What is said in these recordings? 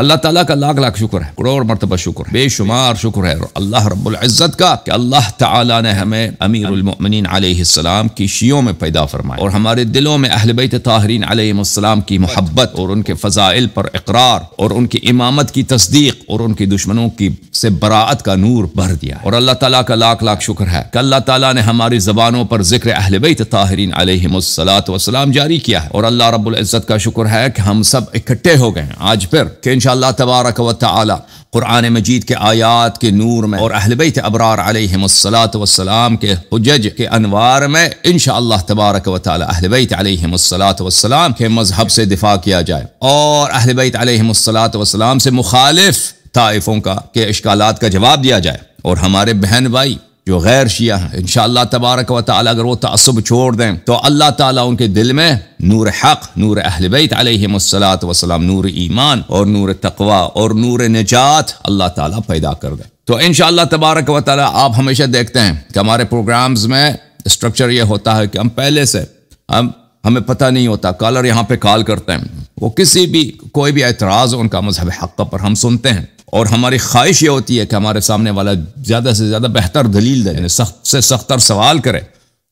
اللہ تعالیٰ کا لاکھ لاکھ شکر ہے، کروڑ مرتبہ شکر ہے، بے شمار شکر ہے اللہ رب العزت کا کہ اللہ تعالیٰ نے ہمیں امیر المؤمنین علیہ السلام کی شیعوں میں پیدا فرمایا، اور ہمارے دلوں میں اہل بیت طاہرین علیہ السلام کی محبت اور ان کے فضائل پر اقرار اور ان کی امامت کی تصدیق اور ان کی دشمنوں کی سے براءت کا نور بھر دیا، اور اللہ تعالیٰ کا لاکھ لاکھ شکر ہے کہ اللہ تعالیٰ نے ہماری زبانوں پر ذکر اہل بیت طاہرین علیہ السلام جاری کیا ہے، اور اللہ رب العزت کا شکر ہے کہ ہم سب اکٹھے ہو گئے ہیں آج پھر کہ انشاءاللہ تبارک و تعالی قرآن مجید کے آیات کے نور میں اور اہل بیت ابرار علیہم السلام کے حجج کے انوار میں انشاءاللہ تبارک و تعالی اہل بیت علیہم السلام کے مذہب سے دفاع کیا جائے، اور اہل بیت علیہم السلام سے مخالف طائفوں کا کے اشکالات کا جواب دیا جائے، اور ہمارے بہن بھائی جو غیر شیعہ ہیں انشاءاللہ تبارک و تعالی اگر وہ تعصب چھوڑ دیں تو اللہ تعالیٰ ان کے دل میں نور حق، نور اہل بیت علیہم السلام، نور ایمان اور نور تقوی اور نور نجات اللہ تعالیٰ پیدا کر دے۔ تو انشاءاللہ تبارک و تعالی آپ ہمیشہ دیکھتے ہیں کہ ہمارے پروگرامز میں اسٹرکچر یہ ہوتا ہے کہ ہم پہلے سے ہمیں پتہ نہیں ہوتا، کالر یہاں پہ کال کرتے ہیں، وہ کسی بھی کوئی بھی اعتراض ان کا مذہب حق پر ہم سنتے ہیں، اور ہماری خواہش یہ ہوتی ہے کہ ہمارے سامنے والا زیادہ سے زیادہ بہتر دلیل دے، یعنی سخت سے سختر سوال کرے،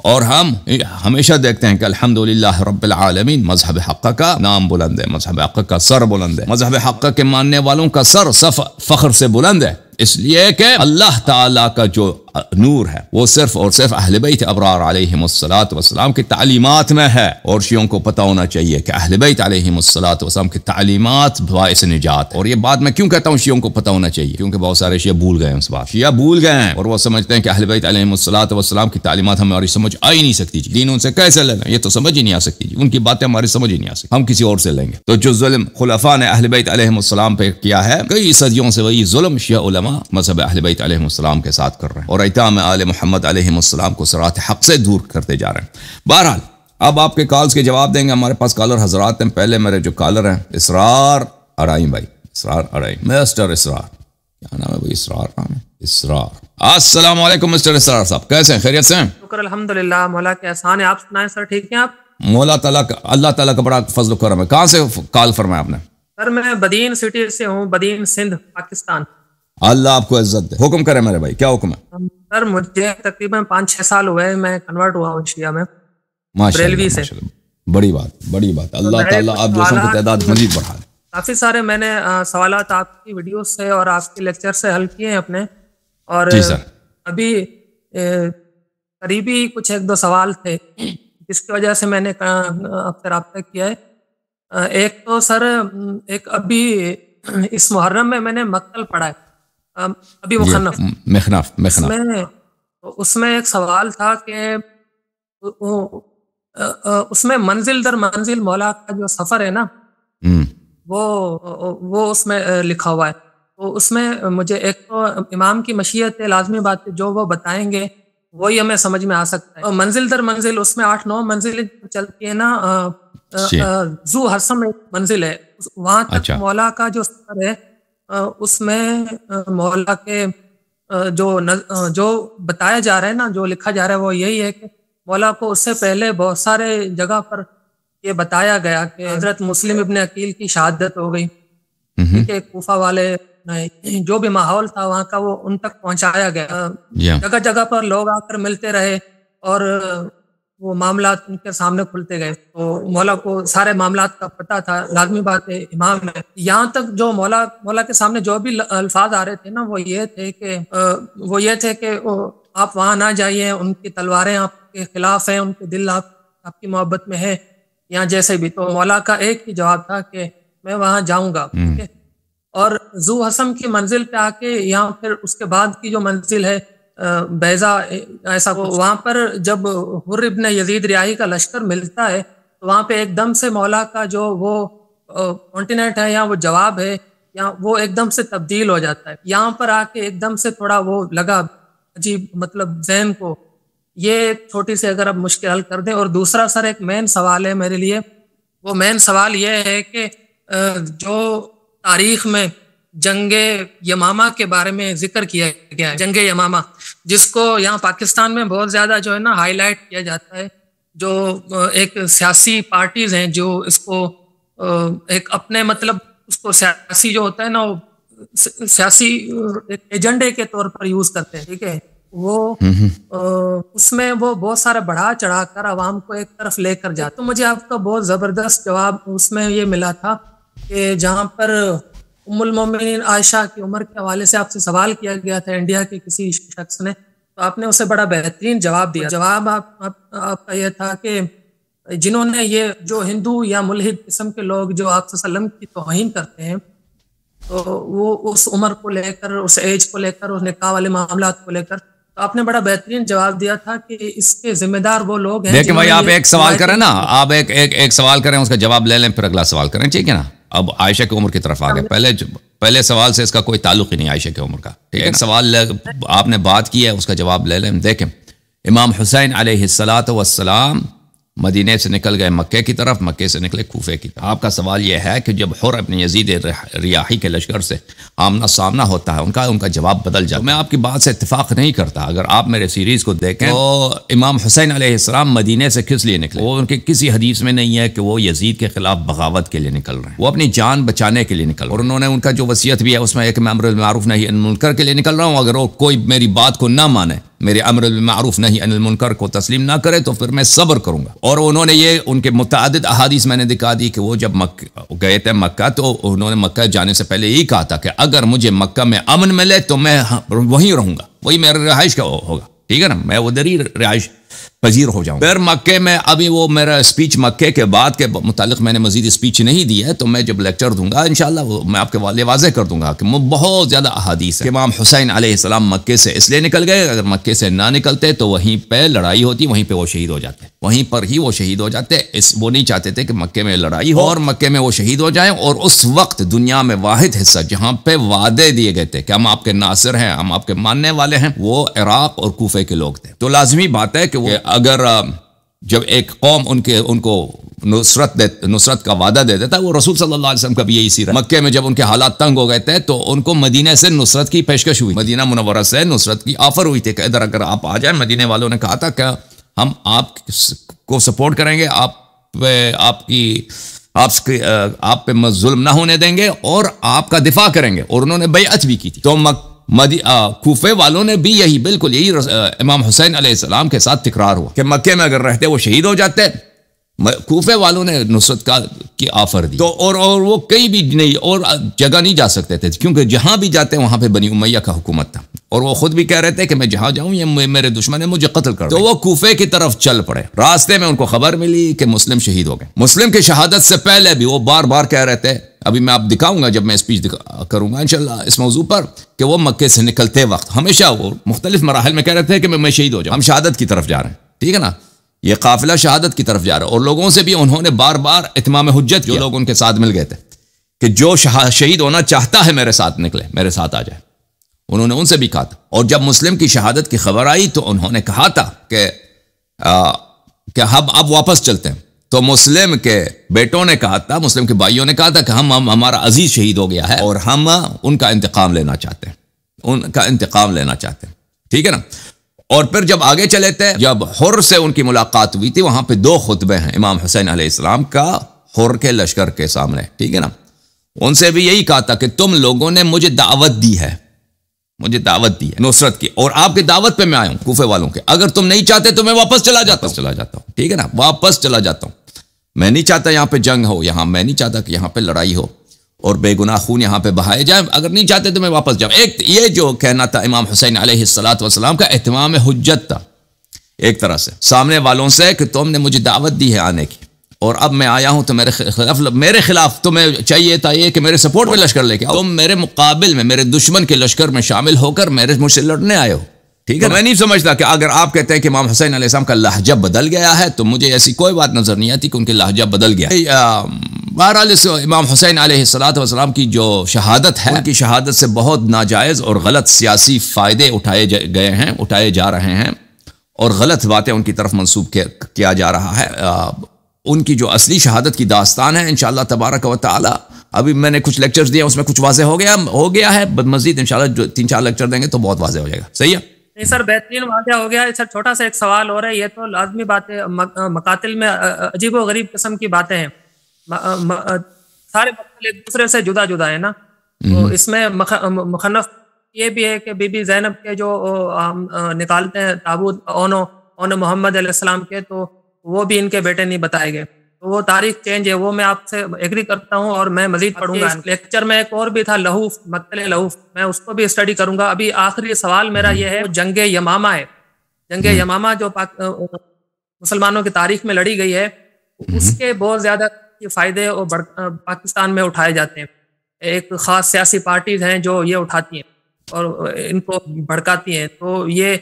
اور ہم ہمیشہ دیکھتے ہیں کہ الحمدللہ رب العالمین مذہب حق کا نام بلند ہے، مذہب حق کا سر بلند ہے، مذہب حق کے ماننے والوں کا سر فخر سے بلند ہے، اس لیے کہ اللہ تعالیٰ کا جو نور ہے وہ صرف اور صرف اہل بیت ابرار علیہم السلام کی تعلیمات میں ہے، اور شیعوں کو پتہ ہونا چاہیے کہ اہل بیت علیہم السلام کی تعلیمات باعث نجات، اور یہ بات میں کیوں کہتا ہوں شیعوں کو پتہ ہونا چاہیے، کیونکہ بہت سارے شیعہ بھول گئے ہیں اس بات، شیعہ بھول گئے ہیں اور وہ سمجھتے ہیں کہ اہل بیت علیہم السلام کی تعلیمات ہماری سمجھ آ ہی نہیں سکتی جی، دین ان سے کیسے لینا، یہ تو سمجھ ہی نہیں آ سکتی جی، ان کی باتیں ہماری سمجھ ہی نہیں آ سکتی، ہم کسی اور سے لیں گے۔ تو جو ظلم خلفاء نے اہل بیت علیہم السلام پہ کیا ہے، کئی صدیوں سے وہی ظلم شیعہ علماء مذہب اہل بیت علیہم السلام کے ساتھ کر رہے ہیں، اور ایتام آل محمد علیہم السلام کو صراط حق سے دور کرتے جا رہے ہیں۔ بہرحال اب آپ کے کالز کے جواب دیں گے، ہمارے پاس کالر حضرات ہیں۔ پہلے میرے جو کالر ہیں اسرار اڑائی بھائی، اسرار اڑائی، مسٹر اسرار، کیا نام ہے بھائی؟ اسرار نام ہے، اسرار۔ السلام علیکم مسٹر اسرار صاحب، کیسے ہیں؟ خیریت سے ہیں؟ شکر الحمدللہ، مولا کے احسان ہے، آپ سنائیں سر ٹھیک ہیں آپ؟ مولا تعالیٰ کا، اللہ تعالیٰ کا بڑا فضل و کرم ہے۔ کہاں سے کال فرمایا آپ نے؟ سر میں بدین سٹی سے ہوں، بدین سندھ پاکستان۔ اللہ آپ کو عزت دے، حکم کرے میرے بھائی، کیا حکم ہے؟ سر مجھے تقریباً 5-6 سال ہوئے، میں کنورٹ ہوا ہوں شیعہ میں، بریلوی سے۔ بڑی بات، بڑی بات، اللہ تعالیٰ آپ جیسوں کی تعداد مزید بڑھا دے۔ کافی سارے میں نے سوالات آپ کی ویڈیوز سے اور آپ کے لیکچر سے حل کیے ہیں اپنے، اور ابھی قریبی کچھ 1-2 سوال تھے جس کی وجہ سے میں نے آپ سے رابطہ کیا ہے۔ ایک تو سر، ایک ابھی اس محرم میں نے مقتل پڑھا ہے، ابھی مخنف، اس میں ایک سوال تھا کہ اس میں منزل در منزل مولا کا جو سفر ہے نا، وہ اس میں لکھا ہوا ہے، تو اس میں مجھے ایک تو امام کی مشیت لازمی بات ہے، جو وہ بتائیں گے وہی ہمیں سمجھ میں آ سکتا ہے، اور منزل در منزل اس میں 8-9 منزل چلتی ہے نا، ذو حسم ایک منزل ہے، وہاں تک مولا کا جو سفر ہے، اس میں مولا کے جو بتایا جا رہا ہے نا، جو لکھا جا رہا ہے وہ یہی ہے کہ مولا کو اس سے پہلے بہت سارے جگہ پر یہ بتایا گیا کہ حضرت مسلم ابن عقیل کی شہادت ہو گئی، کہ کوفہ والے جو بھی ماحول تھا وہاں کا وہ ان تک پہنچایا گیا، جگہ جگہ پر لوگ آ کر ملتے رہے اور وہ معاملات ان کے سامنے کھلتے گئے، تو مولا کو سارے معاملات کا پتہ تھا، لازمی بات ہے امام ہے۔ یہاں تک جو مولا کے سامنے جو بھی الفاظ آ رہے تھے نا، وہ یہ تھے کہ آپ وہاں نہ جائیے، ان کی تلواریں آپ کے خلاف ہیں، ان کے دل آپ کی محبت میں ہے، یہاں جیسے بھی۔ تو مولا کا ایک ہی جواب تھا کہ میں وہاں جاؤں گا، ٹھیک ہے۔ اور ذو حسم کی منزل پہ آ کے یہاں پھر اس کے بعد کی جو منزل ہے بیضا، ایسا وہاں پر جب حر ابن یزید ریاحی کا لشکر ملتا ہے تو وہاں پہ ایک دم سے مولا کا جو وہ کانٹیننٹ ہے یا وہ جواب ہے یا وہ ایک دم سے تبدیل ہو جاتا ہے، یہاں پر آ کے ایک دم سے تھوڑا وہ لگا عجیب، مطلب ذہن کو یہ چھوٹی سی اگر آپ مشکل حل کر دیں۔ اور دوسرا سر ایک مین سوال ہے میرے لیے، وہ مین سوال یہ ہے کہ جو تاریخ میں جنگ یمامہ کے بارے میں ذکر کیا گیا ہے، جنگ یمامہ، جس کو یہاں پاکستان میں بہت زیادہ جو ہے نا ہائی لائٹ کیا جاتا ہے، جو ایک سیاسی پارٹیز ہیں جو اس کو ایک اپنے مطلب اس کو سیاسی جو ہوتا ہے نا، وہ سیاسی ایجنڈے کے طور پر یوز کرتے ہیں، ٹھیک ہے. وہ اس میں وہ بہت سارا بڑھا چڑھا کر عوام کو ایک طرف لے کر جاتے. تو مجھے آپ کا بہت زبردست جواب اس میں یہ ملا تھا کہ جہاں پر ام المومنین عائشہ کی عمر کے حوالے سے آپ سے سوال کیا گیا تھا انڈیا کے کسی شخص نے، تو آپ نے اسے بڑا بہترین جواب دیا. جواب آپ کا یہ تھا کہ جنہوں نے یہ جو ہندو یا ملحد قسم کے لوگ جو آپ صلی اللہ علیہ وسلم کی توہین کرتے ہیں، تو وہ اس عمر کو لے کر، اس ایج کو لے کر، اس نکاح والے معاملات کو لے کر، تو آپ نے بڑا بہترین جواب دیا تھا کہ اس کے ذمہ دار وہ لوگ ہیں. دیکھیں بھائی، آپ ایک سوال کریں نا، آپ ایک سوال کریں، اس کا جواب لے لیں، پھر اگلا سوال کریں، ٹھیک ہے نا. اب عائشہ کی عمر کی طرف آ گئے. پہلے سوال سے اس کا کوئی تعلق ہی نہیں عائشہ کی عمر کا، ٹھیک ہے. ایک سوال آپ نے بات کی ہے، اس کا جواب لے لیں. دیکھیں، امام حسین علیہ السلام مدینے سے نکل گئے مکے کی طرف، مکے سے نکلے کوفے کی طرف. آپ کا سوال یہ ہے کہ جب حر ابن یزید ریاحی کے لشکر سے آمنا سامنا ہوتا ہے، ان کا جواب بدل جاتا ہے. میں آپ کی بات سے اتفاق نہیں کرتا. اگر آپ میرے سیریز کو دیکھیں تو امام حسین علیہ السلام مدینے سے کس لیے نکلے؟ وہ ان کے کسی حدیث میں نہیں ہے کہ وہ یزید کے خلاف بغاوت کے لیے نکل رہے ہیں. وہ اپنی جان بچانے کے لیے نکل رہے ہیں، اور انہوں نے ان کا جو وصیت بھی ہے اس میں ایک میں امر بالمعروف نہی عن المنکر کے لیے نکل رہا ہوں. اگر وہ کوئی میری بات کو نہ مانے، میرے امر بالمعروف نہی عن المنکر کو تسلیم نہ کرے، تو پھر میں صبر کروں گا. اور انہوں نے یہ ان کے متعدد احادیث میں نے دکھا دی کہ وہ جب گئے تھے مکہ، تو انہوں نے مکہ جانے سے پہلے یہی کہا تھا کہ اگر مجھے مکہ میں امن ملے تو میں وہیں رہوں گا، وہی میرا رہائش کا ہوگا، ٹھیک ہے نا، میں ادھر ہی رہائش پذیر ہو جاؤں. پھر مکے میں ابھی وہ میرا اسپیچ مکے کے بعد کے متعلق میں نے مزید اسپیچ نہیں دی ہے، تو میں جب لیکچر دوں گا انشاءاللہ وہ میں آپ کے والے واضح کر دوں گا کہ بہت زیادہ احادیث ہے. امام حسین علیہ السلام مکے سے اس لیے نکل گئے، اگر مکے سے نہ نکلتے تو وہیں پہ لڑائی ہوتی، وہیں پہ وہ شہید ہو جاتے، وہیں پر ہی وہ شہید ہو جاتے. وہ نہیں چاہتے تھے کہ مکے میں لڑائی ہو اور مکے میں وہ شہید ہو جائیں. اور اس وقت دنیا میں واحد حصہ جہاں پہ وعدے دیے گئے تھے کہ ہم آپ کے ناصر ہیں، ہم آپ کے ماننے والے ہیں، وہ عراق اور کوفے کے لوگ تھے. تو لازمی بات ہے کہ وہ اگر جب ایک قوم ان کو نصرت کا وعدہ دے دیتا ہے، وہ رسول صلی اللہ علیہ وسلم کا بھی یہی سیرت. مکے میں جب ان کے حالات تنگ ہو گئے تھے تو ان کو مدینے سے نصرت کی پیشکش ہوئی، مدینہ منورہ سے نصرت کی آفر ہوئی تھی کہ ادھر اگر آپ آ جائیں. مدینے والوں نے کہا تھا کہ ہم آپ کو سپورٹ کریں گے، آپ پہ ظلم نہ ہونے دیں گے اور آپ کا دفاع کریں گے. اور انہوں نے بیعت بھی کی تھی. تو کوفے والوں نے بھی بالکل یہی امام حسین علیہ السلام کے ساتھ تکرار ہوا کہ مکے میں اگر رہتے وہ شہید ہو جاتے. کوفے والوں نے نصرت کی آفر دی. تو اور وہ کئی بھی نہیں اور جگہ نہیں جا سکتے تھے، کیونکہ جہاں بھی جاتے وہاں پہ بنی امیہ کا حکومت تھا، اور وہ خود بھی کہہ رہے تھے کہ میں جہاں جاؤں یہ میرے دشمن ہے، مجھے قتل کر. تو وہ کوفے کی طرف چل پڑے. راستے میں ان کو خبر ملی کہ مسلم شہید ہو گئے. مسلم کی شہادت سے پہلے بھی وہ بار بار کہہ رہے تھے، ابھی میں آپ دکھاؤں گا جب میں اسپیچ کروں گا انشاءاللہ اس موضوع پر، کہ وہ مکے سے نکلتے وقت ہمیشہ وہ مختلف مراحل میں کہہ رہے تھے کہ میں شہید ہو جاؤں، ہم شہادت کی طرف جا رہے ہیں، ٹھیک ہے نا. یہ قافلہ شہادت کی طرف جا رہا ہے. اور لوگوں سے بھی انہوں نے بار بار اتمام حجت، جو لوگ ان کے ساتھ مل گئے تھے، کہ جو شہید ہونا چاہتا ہے میرے ساتھ نکلے، میرے ساتھ آ جائے. انہوں نے ان سے بھی کہا تھا. اور جب مسلم کی شہادت کی خبر آئی تو انہوں نے کہا تھا کہ اب واپس چلتے ہیں. تو مسلم کے بیٹوں نے کہا تھا، مسلم کے بھائیوں نے کہا تھا کہ ہمارا عزیز شہید ہو گیا ہے اور ہم ان کا انتقام لینا چاہتے ہیں، ٹھیک ہے نا. اور پھر جب آگے چلے تھے، جب حر سے ان کی ملاقات ہوئی تھی، وہاں پہ 2 خطبے ہیں امام حسین علیہ السلام کا حر کے لشکر کے سامنے، ٹھیک ہے نا. ان سے بھی یہی کہا تھا کہ تم لوگوں نے مجھے دعوت دی ہے نصرت کی، اور آپ کی دعوت پہ میں آیا ہوں کوفے والوں کے. اگر تم نہیں چاہتے تو میں واپس چلا جاتا ہوں، ٹھیک ہے نا، واپس چلا جاتا ہوں. میں نہیں چاہتا یہاں پہ جنگ ہو، میں نہیں چاہتا کہ یہاں پہ لڑائی ہو اور بے گناہ خون یہاں پہ بہائے جائیں. اگر نہیں چاہتے تو میں واپس جاؤں. ایک یہ جو کہنا تھا امام حسین علیہ السلام کا اتمام حجت تھا ایک طرح سے سامنے والوں سے، کہ تم نے مجھے دعوت دی ہے آنے کی، اور اب میں آیا ہوں تو میرے خلاف تمہیں چاہیے تھا یہ کہ میرے سپورٹ میں لشکر لے کے تم میرے مقابل میں میرے دشمن کے لشکر میں شامل ہو کر مجھ سے لڑنے آئے ہو، ٹھیک ہے. میں نہیں سمجھتا کہ اگر آپ کہتے ہیں کہ امام حسین علیہ السلام کا لہجہ بدل گیا ہے، تو مجھے ایسی کوئی بات نظر نہیں آتی کہ ان کے لہجہ بدل گیا. بہرحال امام حسین علیہ السلام کی جو شہادت ہے، ان کی شہادت سے بہت ناجائز اور غلط سیاسی فائدے اٹھائے جا رہے ہیں، اور غلط باتیں ان کی طرف منسوب کیا جا رہا ہے. ان کی جو اصلی شہادت کی داستان ہے انشاءاللہ تبارک و تعالی، ابھی میں نے کچھ لیکچرز دیے، اس میں کچھ واضح ہو گیا ہے. مزید انشاءاللہ جو 3-4 لیکچر دیں گے تو بہت واضح ہو جائے گا. صحیح ہے؟ نہیں سر، بہترین واضح ہو گیا. سر چھوٹا سا ایک سوال ہو رہا ہے، یہ تو لازمی بات ہے، مقاتل میں عجیب و غریب قسم کی باتیں ہیں. سارے مقتل ایک دوسرے سے جدا جدا ہے نا. تو اس میں مخنف یہ بھی ہے کہ بی بی زینب کے جو نکالتے ہیں تابوت اون محمد علیہ السلام کے، تو وہ بھی ان کے بیٹے نہیں بتائے گئے. تو وہ تاریخ چینج ہے، وہ میں آپ سے ایگری کرتا ہوں اور میں مزید پڑھوں گا. لیکچر میں ایک اور بھی تھا لہوف، مقتل لہوف، میں اس کو بھی اسٹڈی کروں گا. ابھی آخری سوال میرا یہ ہے، جنگ یمامہ ہے، جنگ یمامہ جو مسلمانوں کی تاریخ میں لڑی گئی ہے، اس کے بہت زیادہ فائدے اور پاکستان میں اٹھائے جاتے ہیں. ایک خاص سیاسی پارٹیز ہیں جو یہ اٹھاتی ہیں اور ان کو بھڑکاتی ہیں. تو یہ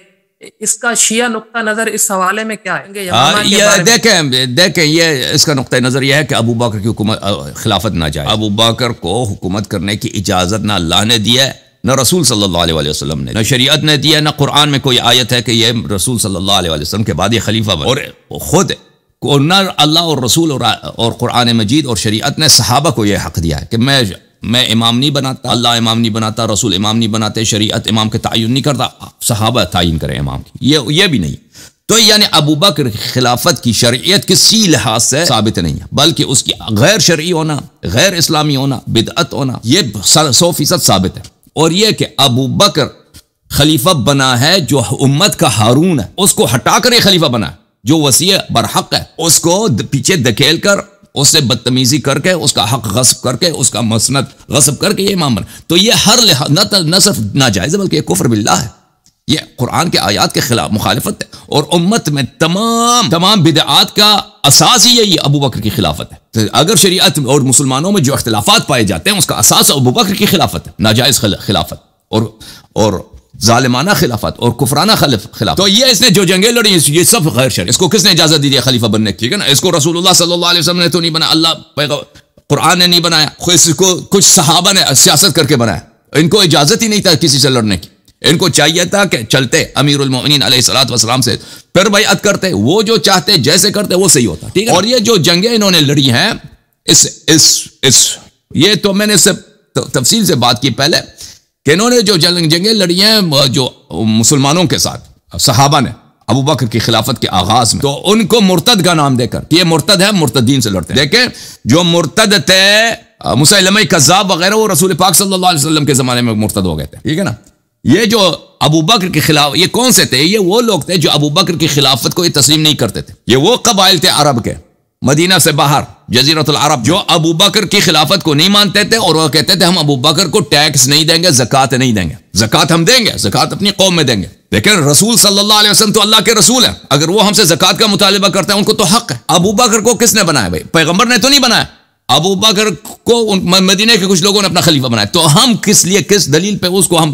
اس کا شیعہ نقطہ نظر اس حوالے میں کیا ہے؟ دیکھیں یہ اس کا نقطہ نظر یہ ہے کہ ابو بکر کی حکومت خلافت نہ جائے. ابو بکر کو حکومت کرنے کی اجازت نہ اللہ نے دی ہے، نہ رسول صلی اللہ علیہ وسلم نے، نہ شریعت نے دی ہے، نہ قرآن میں کوئی آیت ہے کہ یہ رسول صلی اللہ علیہ وسلم کے بعد یہ خلیفہ بنے. اور خود نہ اللہ اور رسول اور قرآن مجید اور شریعت نے صحابہ کو یہ حق دیا ہے کہ میں امام نہیں بناتا، اللہ امام نہیں بناتا، رسول امام نہیں بناتے، شریعت امام کے تعین نہیں کرتا، صحابہ تعین کریں امام کی. یہ بھی نہیں. تو یعنی ابو بکر کی خلافت کی شرعیت کسی لحاظ سے ثابت نہیں ہے، بلکہ اس کی غیر شرعی ہونا، غیر اسلامی ہونا، بدعت ہونا، یہ 100% ثابت ہے. اور یہ کہ ابو بکر خلیفہ بنا ہے جو امت کا ہارون ہے، اس کو ہٹا کر یہ خلیفہ بنا ہے، جو وسیع برحق ہے، اس کو پیچھے دھکیل کر، اس سے بدتمیزی کر کے، اس کا حق غصب کر کے، اس کا مسند غصب کر کے یہ امام بنا. تو یہ ہر لحاظ نہ صرف ناجائز ہے بلکہ یہ کفر باللہ ہے، یہ قرآن کے آیات کے خلاف مخالفت ہے. اور امت میں تمام بدعات کا اساس ہی یہی ابو بکر کی خلافت ہے. تو اگر شریعت اور مسلمانوں میں جو اختلافات پائے جاتے ہیں اس کا اساس ابو بکر کی خلافت ہے، ناجائز خلافت اور ظالمانہ خلافت اور کفرانہ خلافت. تو یہ اس نے جو جنگیں لڑی یہ سب غیر شرعی. اس کو کس نے اجازت دی ہے خلیفہ بننے کی؟ ٹھیک ہے نا. اس کو رسول اللہ صلی اللہ علیہ وسلم نے تو نہیں بنایا، اللہ قرآن نے نہیں بنایا، اس کو کچھ صحابہ نے سیاست کر کے بنایا. ان کو اجازت ہی نہیں تھا کسی سے لڑنے کی. ان کو چاہیے تھا کہ چلتے امیر المؤمنین علیہ الصلوۃ والسلام سے پھر بیعت کرتے، وہ جو چاہتے جیسے کرتے وہ صحیح ہوتا. ٹھیک ہے. اور یہ جو جنگیں انہوں نے لڑی ہیں یہ تو میں نے اس سے تفصیل سے بات کی پہلے کہ انہوں نے جو جنگیں لڑی ہیں جو مسلمانوں کے ساتھ صحابہ نے ابو بکر کی خلافت کے آغاز میں، تو ان کو مرتد کا نام دے کر کہ یہ مرتد ہے، مرتدین سے لڑتے ہیں. دیکھیں جو مرتد تھے مسیلمہ کذاب وغیرہ، وہ رسول پاک صلی اللہ علیہ وسلم کے زمانے میں مرتد ہو گئے تھے. ٹھیک ہے نا. یہ جو ابو بکر کی خلاف، یہ کون سے تھے؟ یہ وہ لوگ تھے جو ابو بکر کی خلافت کو یہ تسلیم نہیں کرتے تھے. یہ وہ قبائل تھے عرب کے، مدینہ سے باہر، جزیرۃ العرب، جو ابو بکر کی خلافت کو نہیں مانتے تھے اور وہ کہتے تھے ہم ابو بکر کو ٹیکس نہیں دیں گے، زکوٰۃ نہیں دیں گے. زکوٰۃ ہم دیں گے، زکوٰۃ اپنی قوم میں دیں گے، لیکن رسول صلی اللہ علیہ وسلم تو اللہ کے رسول ہیں، اگر وہ ہم سے زکوٰۃ کا مطالبہ کرتے ہیں ان کو تو حق ہے. ابو بکر کو کس نے بنایا بھائی؟ پیغمبر نے تو نہیں بنایا. ابو بکر کو مدینہ کے کچھ لوگوں نے اپنا خلیفہ بنایا. تو ہم کس لیے، کس دلیل پہ اس کو ہم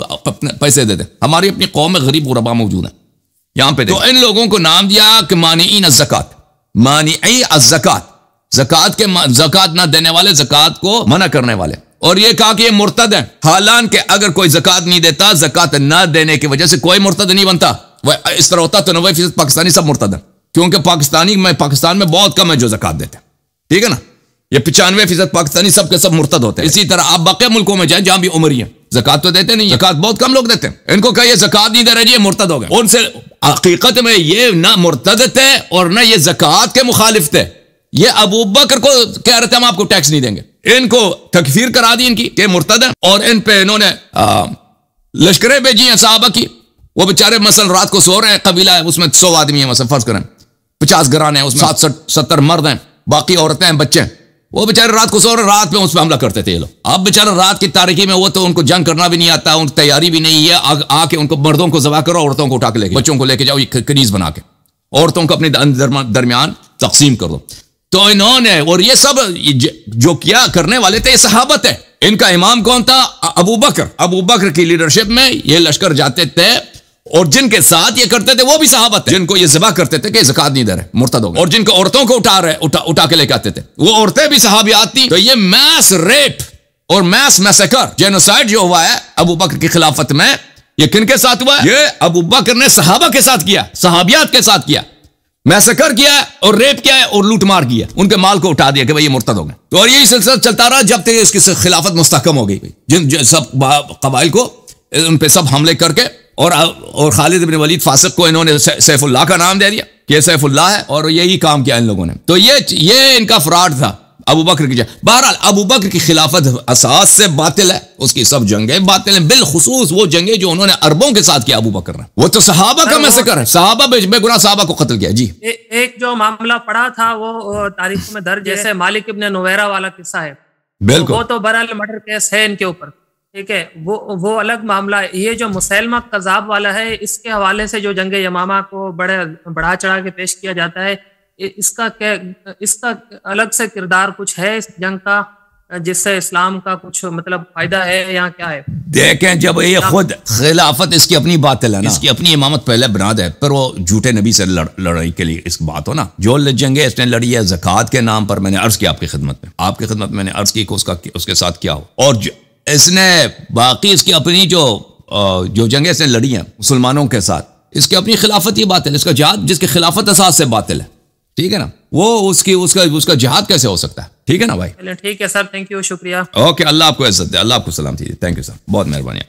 پیسے دے دیں؟ ہماری اپنی قوم میں غریب غربا موجود ہیں یہاں پہ. تو ان لوگوں کو نام دیا کہ مانعین الزکوٰۃ، مانعی الزکوٰۃ، زکوٰۃ نہ دینے والے، زکوٰۃ کو منع کرنے والے. اور یہ کہا کہ یہ مرتد ہیں، حالانکہ اگر کوئی زکوٰۃ نہیں دیتا، زکوٰۃ نہ دینے کی وجہ سے کوئی مرتد نہیں بنتا. وہ اس طرح ہوتا تو 90% پاکستانی سب مرتد ہیں، کیونکہ پاکستان میں بہت کم ہے جو زکوٰۃ دیتے ہیں. ٹھیک ہے نا. یہ 95% پاکستانی سب کے سب مرتد ہوتے ہیں. اسی طرح آپ باقی ملکوں میں جائیں جہاں بھی عمری ہے، زکوٰۃ تو دیتے نہیں، زکوٰۃ بہت کم لوگ دیتے ہیں. ان کو کہا یہ زکوٰۃ نہیں دے رہے جی، یہ مرتد ہو گئے. ان سے حقیقت میں یہ نہ مرتد تھے اور نہ یہ زکوٰۃ کے مخالف تھے. یہ ابو بکر کو کہہ رہے تھے ہم آپ کو ٹیکس نہیں دیں گے. ان کو تکفیر کرا دی ان کی کہ مرتد ہیں، اور ان پہ انہوں نے لشکریں بھیجی ہیں صحابہ کی. وہ بیچارے مثلا رات کو سو رہے ہیں، قبیلہ ہے اس میں 100 آدمی ہیں، مثلا فرض کریں 50 گھرانے ہیں، اس میں 70 مرد ہیں، باقی عورتیں ہیں، بچے ہیں. وہ بیچارے رات کو سو رہے، رات میں اس پہ حملہ کرتے تھے یہ لوگ. اب بیچارے رات کی تاریکی میں، وہ تو ان کو جنگ کرنا بھی نہیں آتا، ان کی تیاری بھی نہیں ہے. آ کے ان کو مردوں کو ذبح کرو، عورتوں کو اٹھا کے لے کے، بچوں کو لے کے جاؤ، یہ کنیز بنا کے عورتوں کو اپنے درمیان تقسیم کر دو. تو انہوں نے، اور یہ سب جو کیا کرنے والے تھے یہ صحابت ہے. ان کا امام کون تھا؟ ابو بکر. ابو بکر کی لیڈرشپ میں یہ لشکر جاتے تھے، اور جن کے ساتھ یہ کرتے تھے وہ بھی صحابت ہے. جن کو یہ ذبح کرتے تھے کہ زکوٰۃ نہیں دے رہے، مرتد ہو گئے. اور جن کو عورتوں کو اٹھا کے لے کے آتے تھے، وہ عورتیں بھی صحابیات تھیں. تو یہ میس ریپ اور میس میسیکر، جینوسائیڈ جو ہوا ہے ابو بکر کی خلافت میں، یہ کن کے ساتھ ہوا ہے؟ یہ ابو بکر نے صحابہ کے ساتھ کیا، صحابیات کے ساتھ کیا، میسیکر کیا ہے اور ریپ کیا ہے اور لوٹ مار کیا، ان کے مال کو اٹھا دیا کہ بھئی یہ مرتد ہو گئے. تو اور یہی سلسلہ چلتا رہا جب تک اس کی خلافت مستحکم ہو گئی. جن سب قبائل کو ان پہ سب حملے کر کے، اور خالد بن ولید فاسق کو انہوں نے سیف اللہ کا نام دے دیا کہ یہ سیف اللہ ہے، اور یہی کام کیا ان لوگوں نے. تو یہ ان کا فراڈ تھا. ابو بکر کی جنگ، بہرحال ابو بکر کی خلافت اساس سے باطل ہے، اس کی سب جنگیں باطل ہیں، بالخصوص وہ جنگیں جو انہوں نے عربوں کے ساتھ کیا ابو بکر نے، وہ تو صحابہ کا مسکر ہے، صحابہ بے گناہ صحابہ کو قتل کیا. جی ایک جو معاملہ پڑا تھا وہ تاریخ میں درج ہے، جیسے مالک ابن نویرہ والا قصہ ہے، بالکل وہ تو برحال مرڈر کیس ہے ان کے اوپر، ٹھیک ہے، وہ الگ معاملہ ہے. یہ جو مسیلمہ کذاب والا ہے، اس کے حوالے سے جو جنگ یمامہ کو بڑھا چڑھا کے پیش کیا جاتا ہے، اس کا الگ سے کردار کچھ ہے اس جنگ کا، جس سے اسلام کا کچھ مطلب فائدہ ہے یا کیا ہے؟ دیکھیں جب یہ خود خلافت اس کی اپنی باطل ہے نا، اس کی اپنی امامت پہلے بنا دے، پھر وہ جھوٹے نبی سے لڑائی کے لیے اس بات ہو نا، جو جنگیں اس نے لڑی ہے زکوٰۃ کے نام پر، میں نے عرض کیا آپ کی خدمت میں میں نے عرض کی کہ اس کے ساتھ کیا ہو، اور اس نے باقی اس کی اپنی جو جنگیں اس نے لڑی ہیں مسلمانوں کے ساتھ، اس کی اپنی خلافت ہی باطل ہے، اس کا جہاد جس کی خلافت اساس سے باطل ہے، ٹھیک ہے نا، وہ اس کا جہاد کیسے ہو سکتا ہے؟ ٹھیک ہے نا بھائی، ٹھیک ہے سر، تھینک یو، شکریہ. اوکے، اللہ آپ کو عزت دے، اللہ آپ کو سلامتی دے، تھینک یو سر، بہت مہربانی.